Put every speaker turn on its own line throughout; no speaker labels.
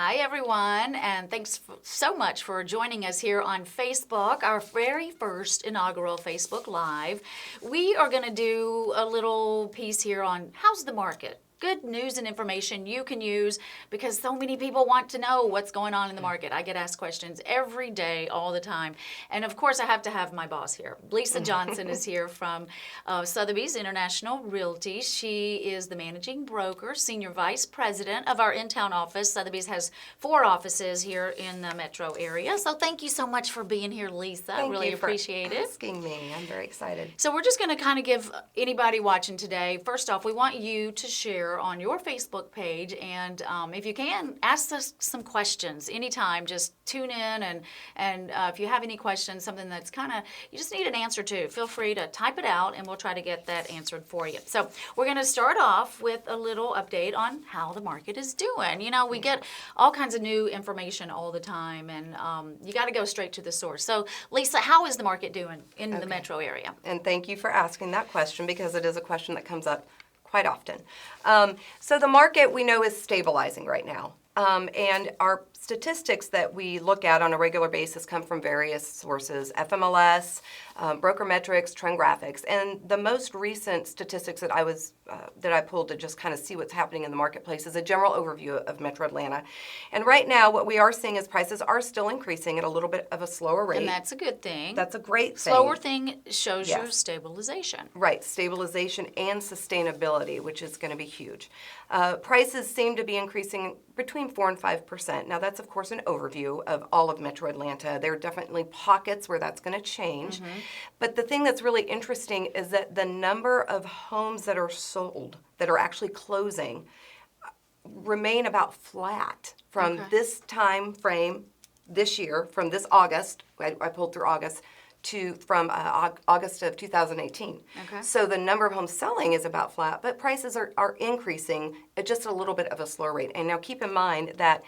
Hi, everyone, and thanks so much for joining us here on Facebook, our very first inaugural Facebook Live. We are going to do a little piece here on how's the market. Good news and information you can use because so many people want to know what's going on in the market. I get asked questions every day, all the time. And of course, I have to have my boss here. Lisa Johnson is here from Sotheby's International Realty. She is the managing broker, senior vice president of our in-town office. Sotheby's has 4 offices here in the metro area. So thank you so much for being here, Lisa. I really appreciate it.
Asking me. I'm very excited.
So we're just going to kind of give anybody watching today, first off, we want you to share on your Facebook page, and if you can, ask us some questions anytime. Just tune in, and if you have any questions, something that's kind of you just need an answer to, feel free to type it out, and we'll try to get that answered for you. So we're going to start off with a little update on how the market is doing. You know, we get all kinds of new information all the time, and you got to go straight to the source. So Lisa, how is the market doing in the metro area?
And thank you for asking that question because it is a question that comes up quite often. So the market we know is stabilizing right now. And our statistics that we look at on a regular basis come from various sources, FMLS, Brokermetrics, Trend Graphics, and the most recent statistics that I pulled to just kind of see what's happening in the marketplace is a general overview of Metro Atlanta. And right now, what we are seeing is prices are still increasing at a little bit of a slower rate.
And that's a good thing.
That's a great thing.
Slower thing shows you stabilization.
Right, stabilization and sustainability, which is going to be huge. Prices seem to be increasing between 4 and 5%. Now, that's, of course, an overview of all of Metro Atlanta. There are definitely pockets where that's going to change. But the thing that's really interesting is that the number of homes that are sold, that are actually closing, remain about flat from this time frame this year, from this August, I pulled through August, from August of 2018.
Okay.
So the number of homes selling is about flat, but prices are increasing at just a little bit of a slower rate. And now keep in mind that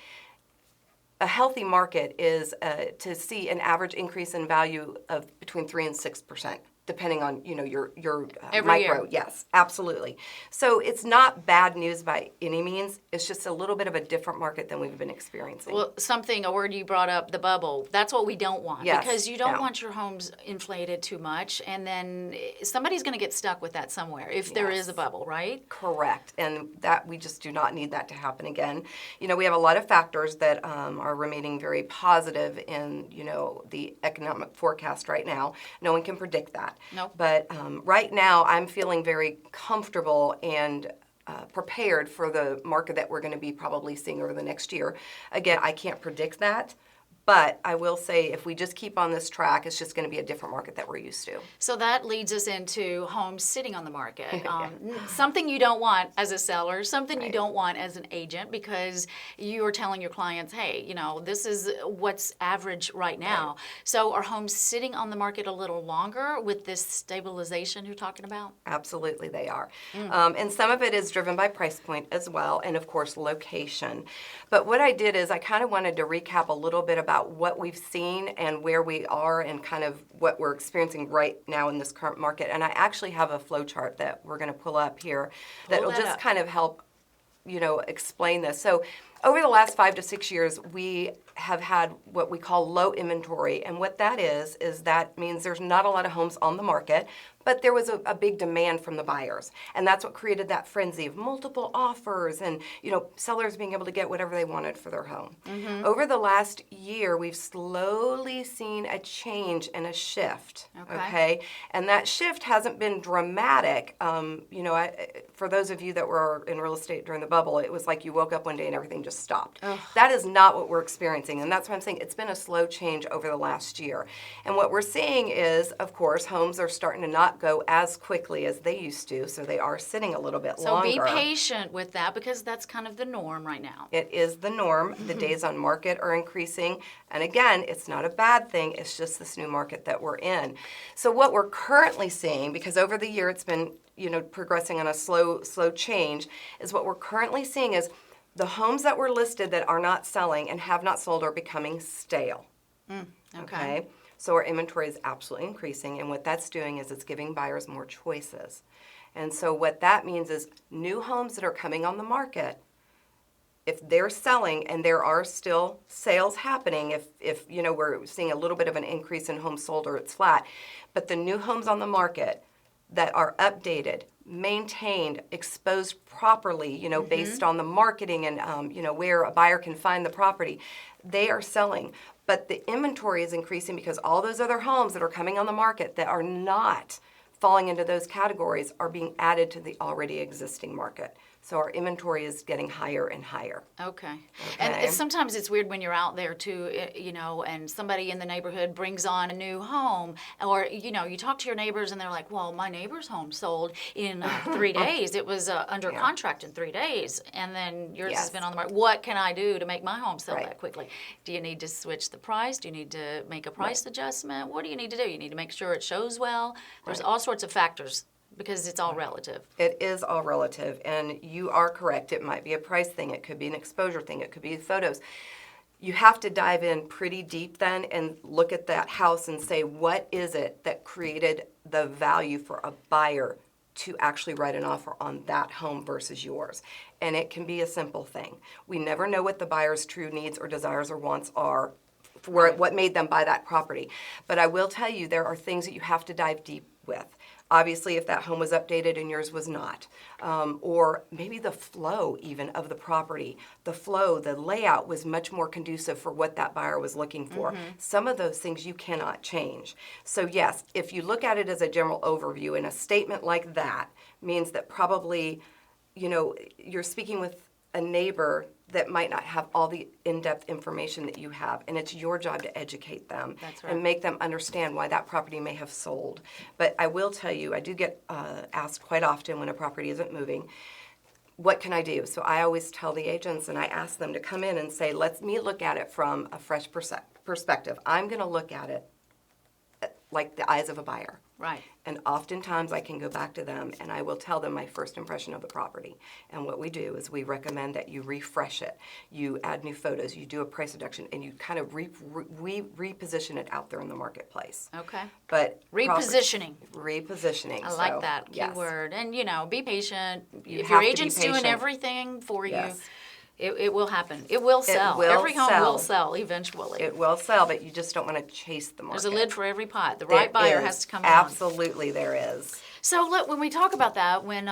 a healthy market is to see an average increase in value of between 3 and 6%. Depending on your micro,
year.
Yes, absolutely. So it's not bad news by any means. It's just a little bit of a different market than we've been experiencing.
Well, a word you brought up, the bubble. That's what we don't want.
Yes,
because you don't want your homes inflated too much, and then somebody's going to get stuck with that somewhere if there is a bubble, right?
Correct, and that we just do not need that to happen again. You know, we have a lot of factors that are remaining very positive in the economic forecast right now. No one can predict that.
Nope.
But right now, I'm feeling very comfortable and prepared for the market that we're going to be probably seeing over the next year. Again, I can't predict that. But I will say if we just keep on this track, it's just going to be a different market that we're used to.
So that leads us into homes sitting on the market. Something you don't want as a seller, something you don't want as an agent, because you are telling your clients, hey, this is what's average right now. Right. So are homes sitting on the market a little longer with this stabilization you're talking about?
Absolutely, they are. And some of it is driven by price point as well, and of course, location. But what I did is I kind of wanted to recap a little bit about what we've seen and where we are and kind of what we're experiencing right now in this current market. And I actually have a flow chart that we're going to pull up here that will just kind of help, explain this. So over the last 5 to 6 years, we have had what we call low inventory. And what that is that means there's not a lot of homes on the market, but there was a big demand from the buyers. And that's what created that frenzy of multiple offers and, sellers being able to get whatever they wanted for their home. Over the last year, we've slowly seen a change and a shift, okay? And that shift hasn't been dramatic. For those of you that were in real estate during the bubble, it was like you woke up one day and everything just stopped. Ugh. That is not what we're experiencing, and that's why I'm saying it's been a slow change over the last year. And what we're seeing is, of course, homes are starting to not go as quickly as they used to, so they are sitting a little bit longer.
So be patient with that because that's kind of the norm right now.
It is the norm. The days on market are increasing, and again, it's not a bad thing. It's just this new market that we're in. So what we're currently seeing, because over the year it's been progressing on a slow change, is what we're currently seeing is the homes that were listed that are not selling and have not sold are becoming stale. Okay. So our inventory is absolutely increasing, and what that's doing is it's giving buyers more choices. And so what that means is new homes that are coming on the market if they're selling, and there are still sales happening, if we're seeing a little bit of an increase in homes sold or it's flat, but the new homes on the market that are updated, maintained, exposed properly, based on the marketing and, where a buyer can find the property, they are selling. But the inventory is increasing because all those other homes that are coming on the market that are not falling into those categories are being added to the already existing market. So our inventory is getting higher and higher.
Okay. And sometimes it's weird when you're out there too, and somebody in the neighborhood brings on a new home, or, you talk to your neighbors and they're like, well, my neighbor's home sold in 3 days. It was under contract in 3 days. And then yours has been on the market. What can I do to make my home sell that quickly? Do you need to switch the price? Do you need to make a price adjustment? What do you need to do? You need to make sure it shows well. There's all sorts of factors, because it's all relative.
It is all relative, and you are correct. It might be a price thing. It could be an exposure thing. It could be photos. You have to dive in pretty deep then and look at that house and say, what is it that created the value for a buyer to actually write an offer on that home versus yours? And it can be a simple thing. We never know what the buyer's true needs or desires or wants are, for what made them buy that property. But I will tell you, there are things that you have to dive deep with. Obviously, if that home was updated and yours was not, or maybe the flow even of the property, the layout was much more conducive for what that buyer was looking for. Some of those things you cannot change. So yes, if you look at it as a general overview, and a statement like that means that probably, you're speaking with a neighbor that might not have all the in-depth information that you have, and it's your job to educate them and make them understand why that property may have sold. But I will tell you, I do get asked quite often when a property isn't moving, what can I do? So I always tell the agents, and I ask them to come in and say, let me look at it from a fresh perspective. I'm going to look at it like the eyes of a buyer.
Right.
And oftentimes I can go back to them and I will tell them my first impression of the property. And what we do is we recommend that you refresh it, you add new photos, you do a price reduction, and you kind of reposition it out there in the marketplace.
Okay.
But
repositioning.
Repositioning.
I like that keyword. And, be patient. If
have
your
to be
agent's doing
patient.
everything for you,
Yes.
it will happen. It will sell. Every home will sell eventually.
It will sell, but you just don't want to chase the market.
There's a lid for every pot. The right buyer has to come along.
Absolutely, there is.
So look, when we talk about that, when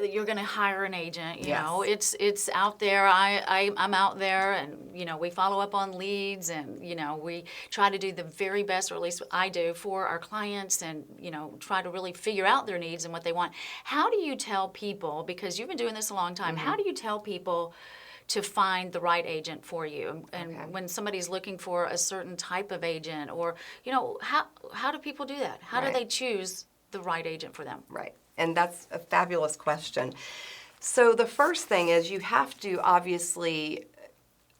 you're going to hire an agent, you know, it's out there. I'm out there, and we follow up on leads, and we try to do the very best, or at least I do, for our clients, and try to really figure out their needs and what they want. How do you tell people, because you've been doing this a long time, how do you tell people to find the right agent for you? And when somebody's looking for a certain type of agent, or how do people do that? How do they choose the right agent for them?
Right. And that's a fabulous question. So the first thing is you have to obviously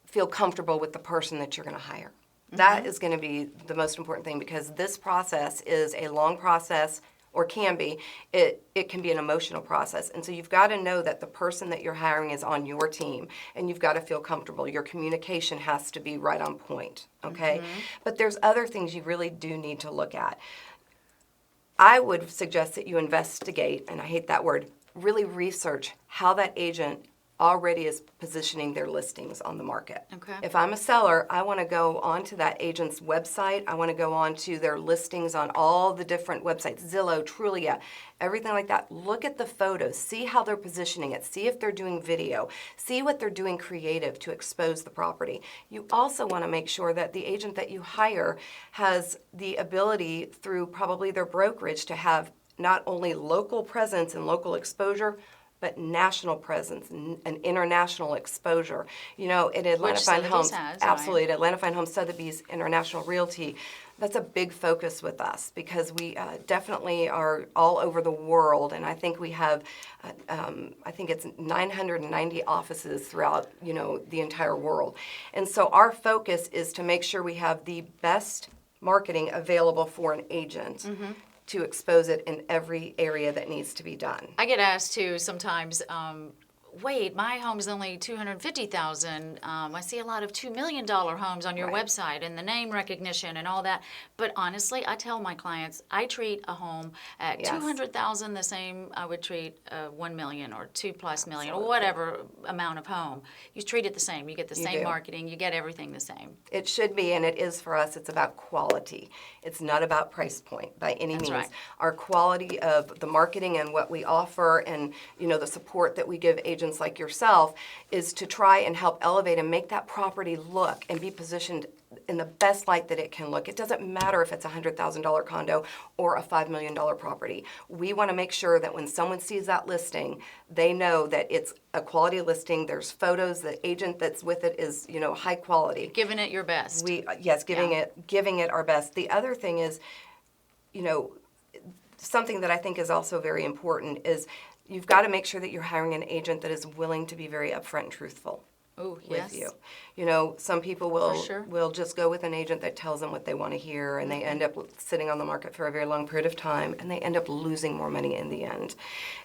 feel comfortable with the person that you're going to hire. That is going to be the most important thing, because this process is a long process, or can be. It can be an emotional process. And so you've got to know that the person that you're hiring is on your team, and you've got to feel comfortable. Your communication has to be right on point, okay? But there's other things you really do need to look at. I would suggest that you investigate, and I hate that word, really research how that agent already is positioning their listings on the market.
Okay.
If I'm a seller, I want to go onto that agent's website. I want to go onto their listings on all the different websites, Zillow, Trulia, everything like that. Look at the photos, see how they're positioning it, see if they're doing video, see what they're doing creative to expose the property. You also want to make sure that the agent that you hire has the ability, through probably their brokerage, to have not only local presence and local exposure, but national presence and international exposure. At Atlanta Fine Homes, absolutely, at Atlanta Fine Homes, Sotheby's International Realty, that's a big focus with us, because we definitely are all over the world, and I think we have, I think it's 990 offices throughout, the entire world. And so our focus is to make sure we have the best marketing available for an agent, to expose it in every area that needs to be done.
I get asked too sometimes, wait, my home is only $250,000. I see a lot of $2 million homes on your
Right.
website and the name recognition and all that. But honestly, I tell my clients, I treat a home at
Yes.
$200,000 the same I would treat a $1 million or $2+ million or
Absolutely.
whatever amount of home. You treat it the same. You get the
You
same
do.
marketing. You get everything the same.
It should be, and it is for us. It's about quality. It's not about price point by any
That's
means.
right.
Our quality of the marketing and what we offer, and the support that we give agents like yourself, is to try and help elevate and make that property look and be positioned in the best light that it can look. It doesn't matter if it's a $100,000 condo or a $5 million property. We want to make sure that when someone sees that listing, they know that it's a quality listing. There's photos. The agent that's with it is, high quality.
Giving it your best.
Yes, giving
Yeah.
it our best. The other thing is, something that I think is also very important is you've got to make sure that you're hiring an agent that is willing to be very upfront and truthful
Oh,
with
yes.
you. Some people will
For sure.
will just go with an agent that tells them what they want to hear, and they end up sitting on the market for a very long period of time, and they end up losing more money in the end.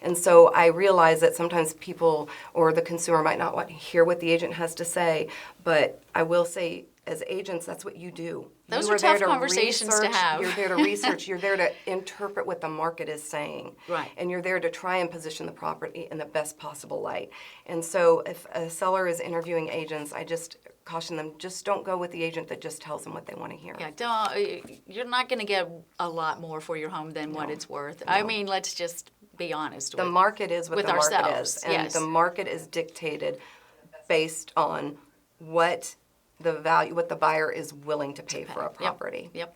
And so I realize that sometimes people or the consumer might not want to hear what the agent has to say, but I will say, as agents, that's what you do.
Those
You
are
there
tough
to
conversations to
research,
have.
You're there to research. You're there to interpret what the market is saying.
Right.
And you're there to try and position the property in the best possible light. And so if a seller is interviewing agents, I just caution them, just don't go with the agent that just tells them what they want to hear.
Yeah, you're not going to get a lot more for your home than what it's worth. I mean, let's just be honest.
The market is what
with
the market
ourselves,
is. And
yes.
the market is dictated based on what the buyer is willing to pay for a property.
Yep.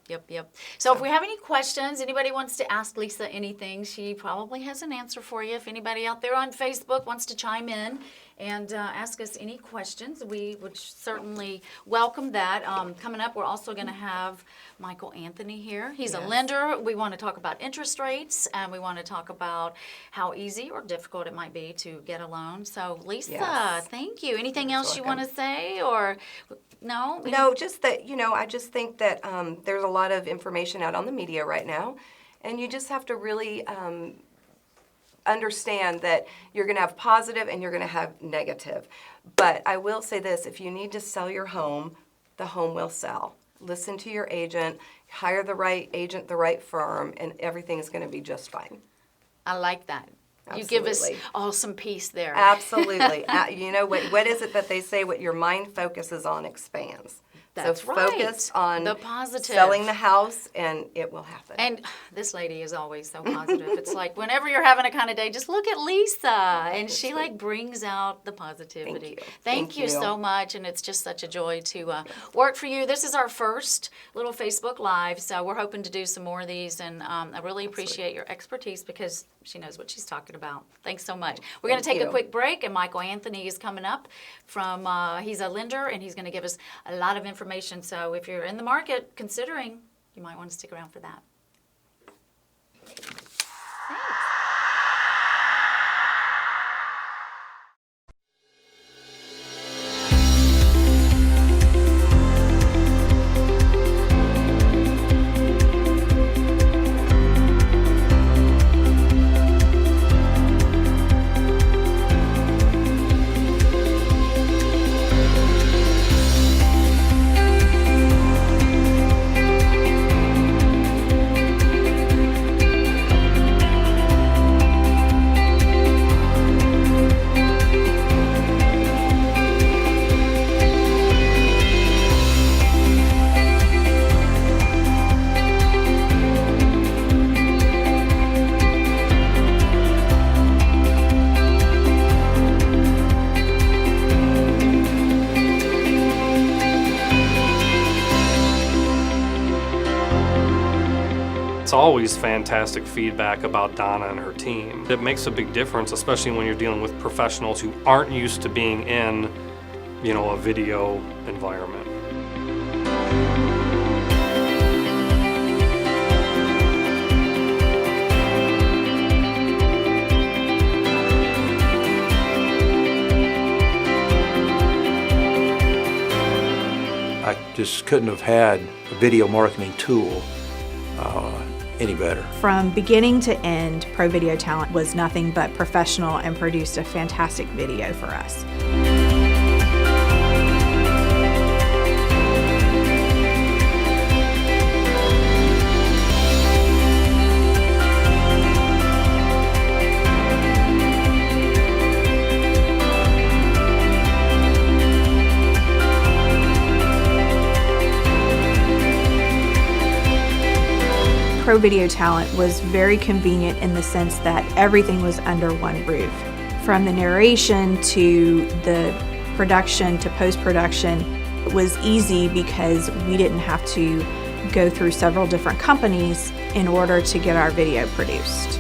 So if we have any questions, anybody wants to ask Lisa anything, she probably has an answer for you. If anybody out there on Facebook wants to chime in and ask us any questions, we would certainly welcome that. Coming up, we're also going to have Michael Anthony here. He's a
Yes.
lender. We want to talk about interest rates, and we want to talk about how easy or difficult it might be to get a loan. So Lisa,
Yes.
thank you. Anything else you
welcome.
want to say, or no?
No, just that, I just think that there's a lot of information out on the media right now, and you just have to really understand that you're going to have positive and you're going to have negative. But I will say this, if you need to sell your home, the home will sell. Listen to your agent, hire the right agent, the right firm, and everything's going to be just fine.
I like that. You give us
Absolutely.
all some peace there.
Absolutely. What is it that they say? What your mind focuses on expands.
That's
so
right.
focus on
The positive.
selling the house, and it will happen.
And this lady is always so positive. It's like whenever you're having a kind of day, just look at Lisa, and she like brings out the positivity.
Thank you.
Thank you so much, and it's just such a joy to work for you. This is our first little Facebook Live, so we're hoping to do some more of these, and I really appreciate your expertise because she knows what she's talking about. Thanks so much. We're going to
Thank
take a
you.
quick break, and Michael Anthony is coming up from, he's a lender, and he's going to give us a lot of information. So if you're in the market considering, you might want to stick around for that.
It's always fantastic feedback about Donna and her team. It makes a big difference, especially when you're dealing with professionals who aren't used to being in, a video environment.
I just couldn't have had a video marketing tool any better.
From beginning to end, Pro Video Talent was nothing but professional and produced a fantastic video for us. Pro Video Talent was very convenient in the sense that everything was under one roof. From the narration to the production to post-production, it was easy because we didn't have to go through several different companies in order to get our video produced.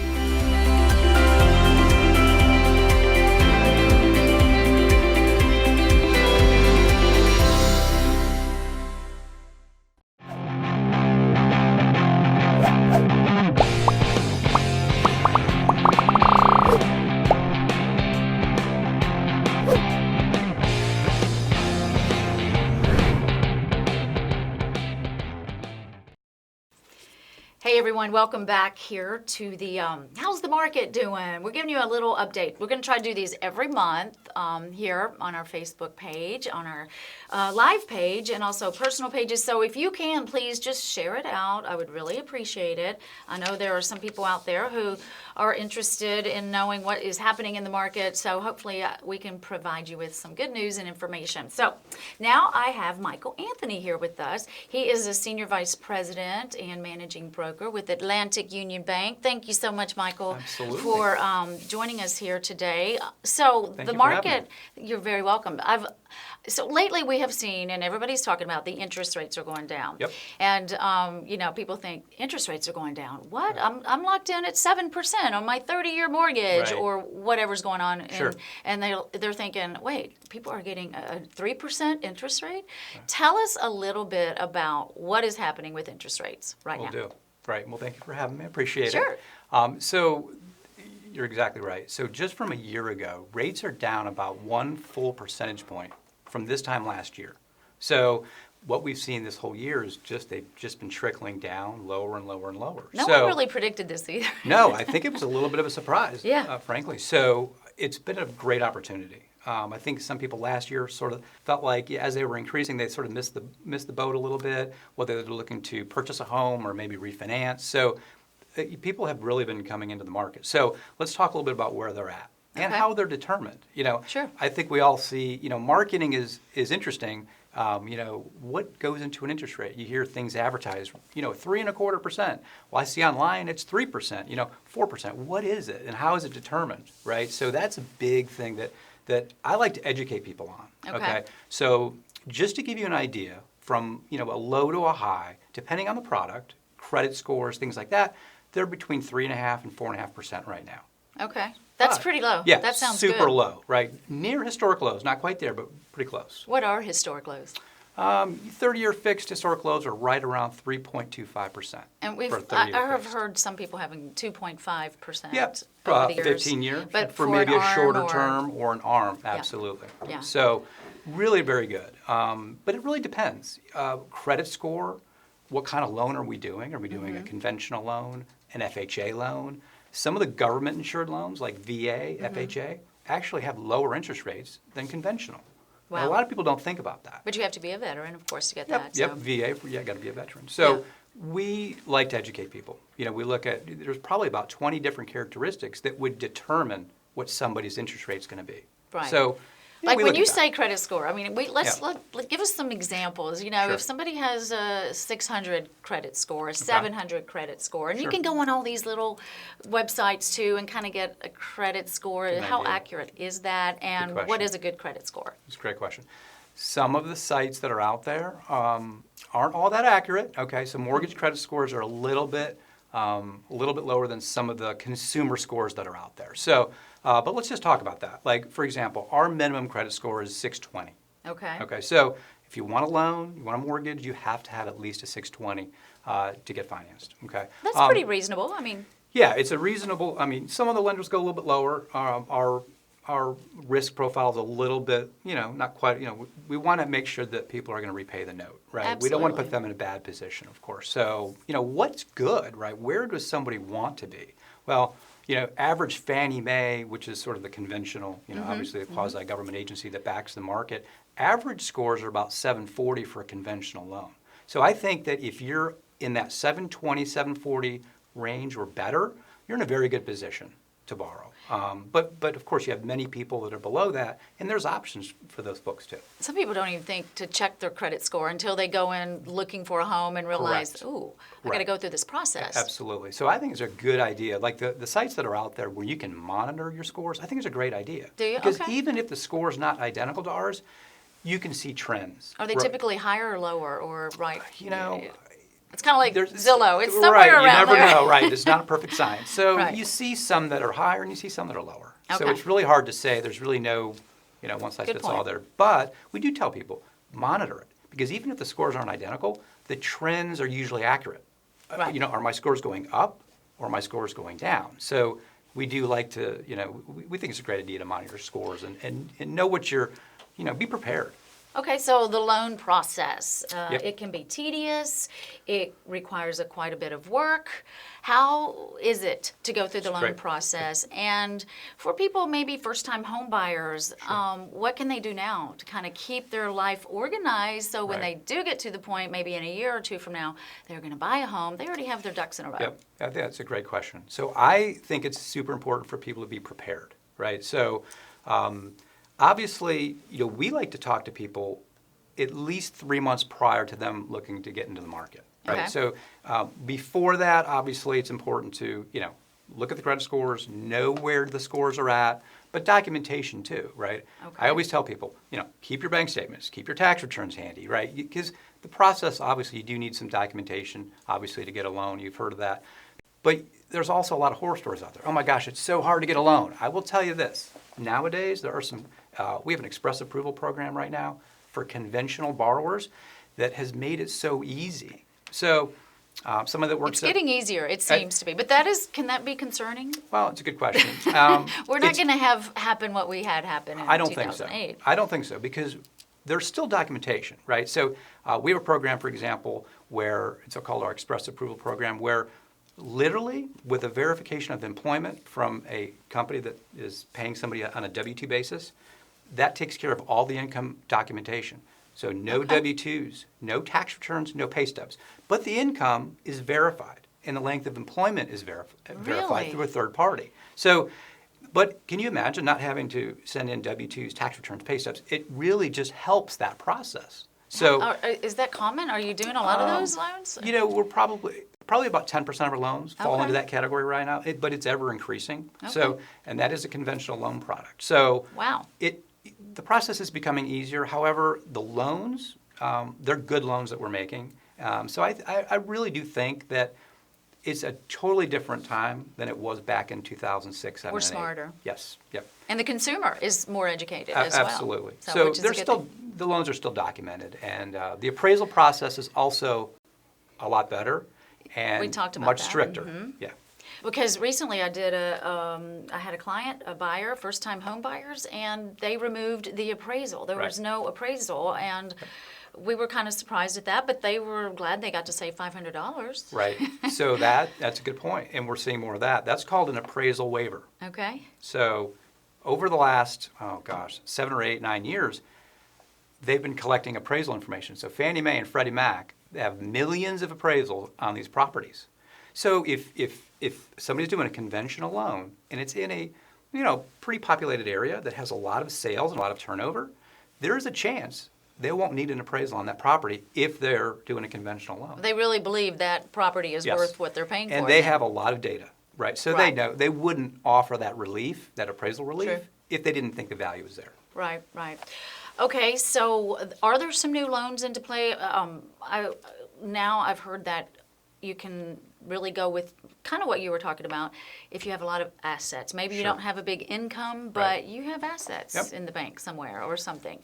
Hey everyone, welcome back here to the How's the Market Doing? We're giving you a little update. We're going to try to do these every month here on our Facebook page, on our live page, and also personal pages. So if you can, please just share it out. I would really appreciate it. I know there are some people out there who are interested in knowing what is happening in the market, so hopefully we can provide you with some good news and information. So now I have Michael Anthony here with us. He is a Senior Vice President and Managing Broker with Atlantic Union Bank. Thank you so much, Michael,
Absolutely.
for joining us here today. So
Thank
the
you for having
market, you're very welcome. So lately we have seen, and everybody's talking about, the interest rates are going down.
Yep.
And you know, people think interest rates are going down. What? I'm locked in at 7% on my 30-year mortgage,
Right.
or whatever's going on.
Sure.
And they're thinking, wait, people are getting a 3% interest rate? Tell us a little bit about what is happening with interest rates right
Will
now.
do. Right. Well, thank you for having me. I appreciate
Sure.
it. So you're exactly right. So just from a year ago, rates are down about 1 full percentage point from this time last year. So what we've seen this whole year is they've just been trickling down lower and lower and lower.
No
So-
one really predicted this either.
No, I think it was a little bit of a surprise,
Yeah.
frankly. So it's been a great opportunity. I think some people last year sort of felt like as they were increasing, they sort of missed the boat a little bit, whether they're looking to purchase a home or maybe refinance. So people have really been coming into the market. So let's talk a little bit about where they're at and
Okay.
how they're determined.
Sure.
I think we all see, marketing is interesting. What goes into an interest rate? You hear things advertised, 3.25%. Well, I see online it's 3%, 4%. What is it and how is it determined, right? So that's a big thing that I like to educate people on.
Okay.
So just to give you an idea, from a low to a high, depending on the product, credit scores, things like that, they're between 3.5% and 4.5% right now.
Okay. That's
But-
pretty low.
Yeah,
That sounds
super
good.
low, right? Near historic lows, not quite there, but pretty close.
What are historic lows?
30-year fixed historic lows are right around 3.25%.
And
for a
I
30-year
have
fixed.
heard some people having 2.5%
Yeah,
over the years.
15 year,
But
for
an
maybe a
ARM
shorter
or-
term or an ARM, absolutely.
Yeah.
So really very good. But it really depends. Credit score, what kind of loan are we doing? Are we doing
Mm-hmm.
a conventional loan, an FHA loan? Some of the government insured loans like VA,
Mm-hmm.
FHA, actually have lower interest rates than conventional. And
Wow.
a lot of people don't think about that.
But you have to be a veteran, of course, to get
Yep,
that.
yep,
so-
VA, yeah, got to be a veteran. So
Yeah.
we like to educate people. We look at, there's probably about 20 different characteristics that would determine what somebody's interest rate's going to be.
Right.
So,
Like
we
when
look
you
at that.
say credit score, I mean, let's
Yeah.
give us some examples.
Sure.
If somebody has a 600 credit score, a 700 credit score, and you
Sure.
can go on all these little websites too and kind of get a credit score.
Good
How
idea.
accurate is that? And what
question.
is a good credit score?
It's a great question. Some of the sites that are out there aren't all that accurate. Okay, so mortgage credit scores are a little bit lower than some of the consumer scores that are out there. So, but let's just talk about that. Like, for example, our minimum credit score is 620.
Okay.
Okay, so if you want a loan, you want a mortgage, you have to have at least a 620 to get financed. Okay,
That's pretty reasonable. I mean,
yeah, it's a reasonable. I mean, some of the lenders go a little bit lower. our risk profile is a little bit, not quite, we want to make sure that people are going to repay the note, right? We don't want to put
Absolutely.
them in a bad position, of course. So, what's good, right? Where does somebody want to be? Well, average Fannie Mae, which is sort of the conventional, obviously a quasi-government agency that backs the market, average scores are about 740 for a conventional loan. So I think that if you're in that 720, 740 range or better, you're in a very good position to borrow. But of course, you have many people that are below that, and there's options for those folks too.
Some people don't even think to check their credit score until they go in looking for a home and realize,
Correct.
ooh, I got to
Right.
go through this process.
Absolutely. So I think it's a good idea. Like the sites that are out there where you can monitor your scores, I think it's a great idea.
Do you?
Because
Okay.
even if the score is not identical to ours, you can see trends.
Are they
Right.
typically higher or lower or right? It's kind of like
There's-
Zillow. It's somewhere
right,
around
you never
there.
know, right? It's not a perfect science. So
Right.
you see some that are higher and you see some that are lower. So
Okay.
it's really hard to say. There's really no, one size
Good
fits all
point.
there. But we do tell people, monitor it. Because even if the scores aren't identical, the trends are usually accurate.
Right.
Are my scores going up or are my scores going down? So we do like to, we think it's a great idea to monitor your scores and know what you're, be prepared.
Okay, so the loan process,
Yep.
it can be tedious. It requires quite a bit of work. How is it to go through the loan
Great.
process? And for people, maybe first-time home buyers, what can they do now to kind of keep their life organized so when
Right.
they do get to the point, maybe in a year or two from now, they're going to buy a home, they already have their ducks in a row?
Yep, I think that's a great question. So I think it's super important for people to be prepared, right? So obviously, we like to talk to people at least 3 months prior to them looking to get into the market, right?
Okay.
So before that, obviously, it's important to, look at the credit scores, know where the scores are at, but documentation too, right?
Okay.
I always tell people, keep your bank statements, keep your tax returns handy, right? Because the process, obviously, you do need some documentation, obviously, to get a loan. You've heard of that. But there's also a lot of horror stories out there. Oh my gosh, it's so hard to get a loan. I will tell you this. Nowadays, there are some, we have an express approval program right now for conventional borrowers that has made it so easy. So some of that works.
It's getting easier, it seems to be. But can that be concerning?
Well, it's a good question.
We're not
It's-
going to have happen what we had happen in
I don't think so.
2008.
I don't think so because there's still documentation, right? So we have a program, for example, where it's called our Express Approval Program, where literally with a verification of employment from a company that is paying somebody on a W-2 basis, that takes care of all the income documentation. So no
Okay.
W-2s, no tax returns, no pay stubs. But the income is verified and the length of employment is verified
Really?
through a third party. So, but can you imagine not having to send in W-2s, tax returns, pay stubs? It really just helps that process. So,
Is that common? Are you doing a lot of those loans?
we're probably about 10% of our loans fall
Okay.
into that category right now, but it's ever increasing. So,
Okay.
and that is a conventional loan product. So,
Wow.
the process is becoming easier. However, the loans, they're good loans that we're making. So I really do think that it's a totally different time than it was back in 2006, 2007,
We're
and 2008.
smarter.
Yes, yep.
And the consumer is more educated as well.
Absolutely.
So,
So
which is a
they're
good
still,
thing.
the loans are still documented. And the appraisal process is also a lot better and
We talked about
much
that.
stricter. Yeah.
Because recently I had a client, a buyer, first-time home buyers, and they removed the appraisal. There was
Right.
no appraisal, and we were kind of surprised at that, but they were glad they got to save $500.
Right. So that's a good point. And we're seeing more of that. That's called an appraisal waiver.
Okay.
So over the last, 7 or 8, 9 years, they've been collecting appraisal information. So Fannie Mae and Freddie Mac have millions of appraisals on these properties. So if somebody's doing a conventional loan and it's in a pretty populated area that has a lot of sales and a lot of turnover, there is a chance they won't need an appraisal on that property if they're doing a conventional loan.
They really believe that property is
Yes.
worth what they're paying for.
And they
then.
have a lot of data, right? So they
Right.
know they wouldn't offer that relief, that appraisal relief,
True.
if they didn't think the value was there.
Right, right. Okay, so are there some new loans into play? Now I've heard that you can really go with kind of what you were talking about if you have a lot of assets. Maybe you
Sure.
don't have a big income, but
Right.
you have assets
Yep.
in the bank somewhere or something.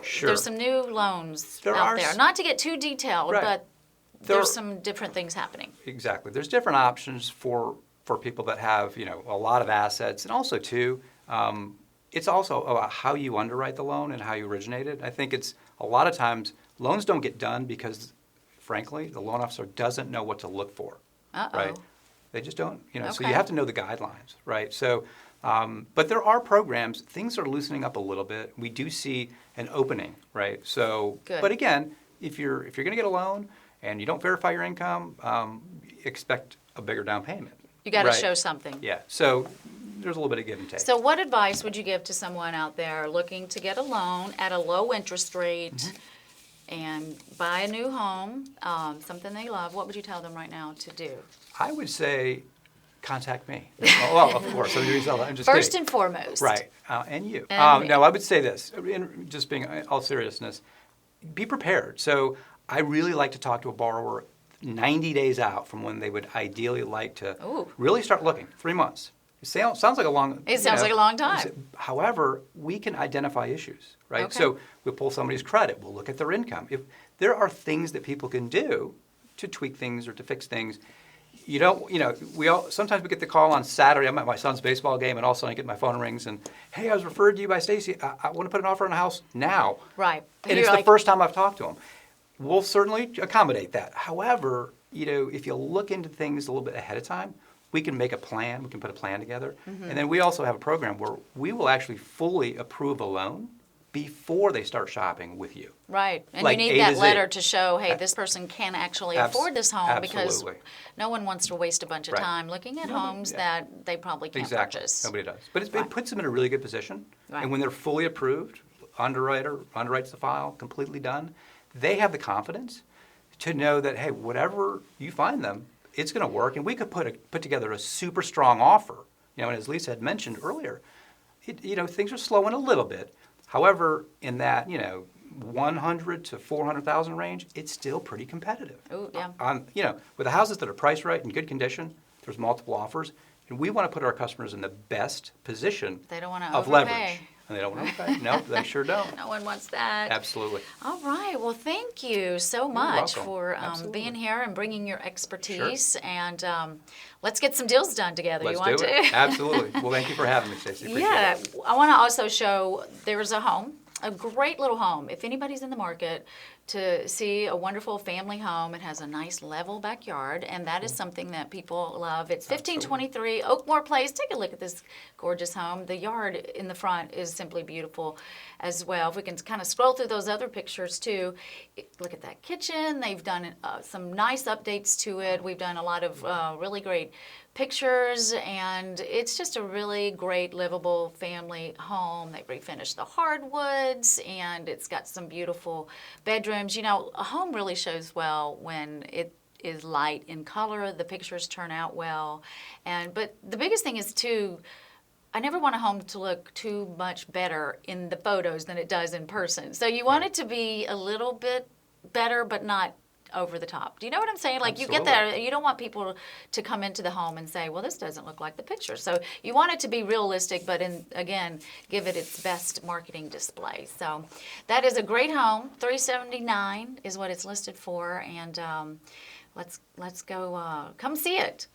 Sure.
There's some new loans
There
out
are
there.
s-
Not to get too detailed,
Right.
but
There-
there's some different things happening.
Exactly. There's different options for people that have, a lot of assets. And also, too, it's also about how you underwrite the loan and how you originate it. I think it's a lot of times loans don't get done because, frankly, the loan officer doesn't know what to look for.
Uh-oh.
Right? They just don't. So
Okay.
you have to know the guidelines, right? So, but there are programs. Things are loosening up a little bit. We do see an opening, right? So,
Good.
but again, if you're going to get a loan and you don't verify your income, expect a bigger down payment.
You got to
Right.
show something.
Yeah. So there's a little bit of give and take.
So what advice would you give to someone out there looking to get a loan at a low interest rate
Mm-hmm.
and buy a new home, something they love? What would you tell them right now to do?
I would say contact me. Well, of course. I'm just
First
kidding.
and foremost.
Right, and you.
And me.
No, I would say this, just being all seriousness, be prepared. So I really like to talk to a borrower 90 days out from when they would ideally like to
Ooh.
really start looking, 3 months. It sounds like a long
It sounds like a long time.
However, we can identify issues, right?
Okay.
So we'll pull somebody's credit, we'll look at their income. If there are things that people can do to tweak things or to fix things, sometimes we get the call on Saturday. I'm at my son's baseball game, and all of a sudden I get my phone rings, and hey, I was referred to you by Stacy. I want to put an offer on a house now.
Right.
And
You're
it's
like,
the first time I've talked to him. We'll certainly accommodate that. However, if you look into things a little bit ahead of time, we can make a plan. We can put a plan together, and then we also have a program where we will actually fully approve a loan before they start shopping with you.
Right. And
like
you need
A to
that
Z.
letter to show, hey, this person can actually afford this home because
absolutely.
no one wants to waste a bunch of
Right.
time looking at
Nobody-
homes
yeah.
that they probably can't
Exactly.
purchase.
Nobody does. But
Right.
it puts them in a really good position.
Right.
And when they're fully approved, underwriter underwrites the file, completely done, they have the confidence to know that, hey, whatever you find them, it's going to work. And we could put together a super strong offer. And as Lisa had mentioned earlier, things are slowing a little bit. However, in that, 100 to 400,000 range, it's still pretty competitive.
Ooh, yeah.
With the houses that are priced right in good condition, there's multiple offers, and we want to put our customers in the best position
They don't want to
of
overpay.
leverage. And they don't want to overpay. No, they sure don't.
No one wants that.
Absolutely.
All right. Well, thank you so much
welcome.
for
Absolutely.
being here and bringing your expertise. And let's get some deals done together.
Let's
you want
do
to?
it. Absolutely. Well, thank you for having me, Stacey. Appreciate
Yeah,
it.
I want to also show there's a home, a great little home. If anybody's in the market to see a wonderful family home, it has a nice level backyard, and that is something that people love. It's 1523 Oakmore Place. Take a look at this gorgeous home. The yard in the front is simply beautiful as well. If we can kind of scroll through those other pictures too, look at that kitchen. They've done some nice updates to it. We've done a lot of really great pictures, and it's just a really great livable family home. They've refinished the hardwoods, and it's got some beautiful bedrooms. A home really shows well when it is light in color. The pictures turn out well, but the biggest thing is too, I never want a home to look too much better in the photos than it does in person. So you want it to be a little bit better, but not over the top. Do you know what I'm saying? Like you get that, you don't want people to come into the home and say, well, this doesn't look like the picture. So you want it to be realistic, but again, give it its best marketing display. So that is a great home. $379 is what it's listed for, and let's go come see it.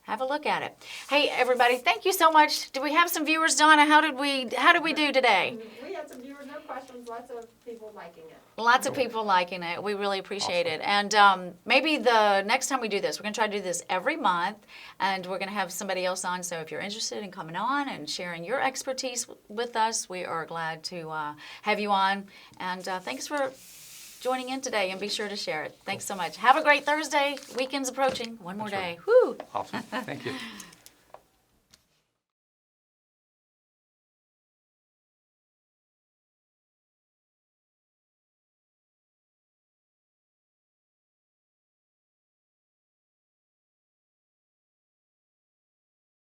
Have a look at it. Hey, everybody, thank you so much. Do we have some viewers, Donna? How did we do today?
We had some viewers, no questions, lots of people liking it.
Lots of people liking it. We really appreciate it. And maybe the next time we do this, we're going to try to do this every month, and we're going to have somebody else on. So if you're interested in coming on and sharing your expertise with us, we are glad to have you on. And thanks for joining in today, and be sure to share it. Thanks so much. Have a great Thursday. Weekend's approaching. One more day. Woo!
Awesome. Thank you.